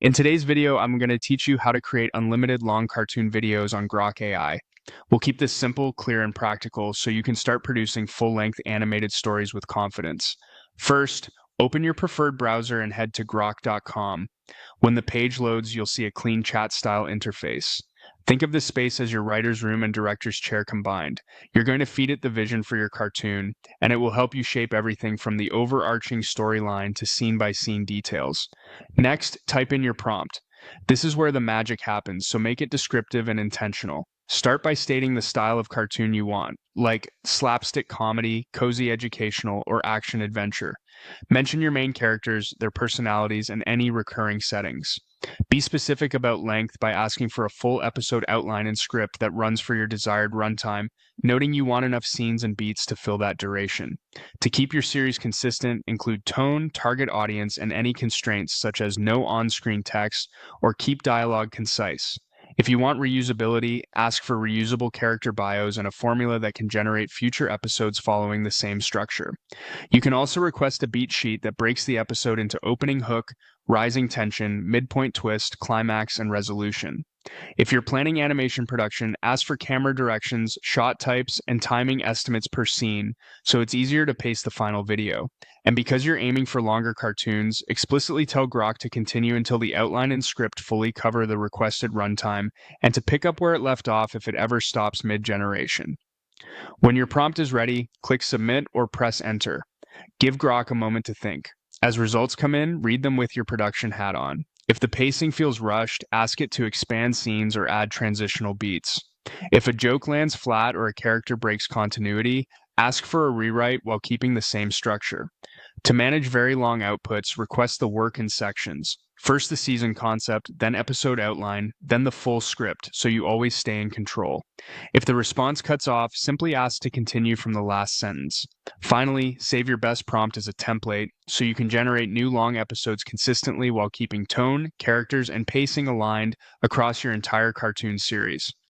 In today's video, I'm going to teach you how to create unlimited long cartoon videos on Grok AI. We'll keep this simple, clear, and practical so you can start producing full-length animated stories with confidence. First, open your preferred browser and head to grok.com. When the page loads, you'll see a clean chat-style interface. Think of this space as your writer's room and director's chair combined. You're going to feed it the vision for your cartoon, and it will help you shape everything from the overarching storyline to scene-by-scene details. Next, type in your prompt. This is where the magic happens, so make it descriptive and intentional. Start by stating the style of cartoon you want, like slapstick comedy, cozy educational, or action adventure. Mention your main characters, their personalities, and any recurring settings. Be specific about length by asking for a full episode outline and script that runs for your desired runtime, noting you want enough scenes and beats to fill that duration. To keep your series consistent, include tone, target audience, and any constraints such as no on-screen text or keep dialogue concise. If you want reusability, ask for reusable character bios and a formula that can generate future episodes following the same structure. You can also request a beat sheet that breaks the episode into opening hook, rising tension, midpoint twist, climax, and resolution. If you're planning animation production, ask for camera directions, shot types, and timing estimates per scene, so it's easier to pace the final video. And because you're aiming for longer cartoons, explicitly tell Grok to continue until the outline and script fully cover the requested runtime, and to pick up where it left off if it ever stops mid-generation. When your prompt is ready, click Submit or press Enter. Give Grok a moment to think. As results come in, read them with your production hat on. If the pacing feels rushed, ask it to expand scenes or add transitional beats. If a joke lands flat or a character breaks continuity, ask for a rewrite while keeping the same structure. To manage very long outputs, request the work in sections. First the season concept, then episode outline, then the full script, so you always stay in control. If the response cuts off, simply ask to continue from the last sentence. Finally, save your best prompt as a template, so you can generate new long episodes consistently while keeping tone, characters, and pacing aligned across your entire cartoon series.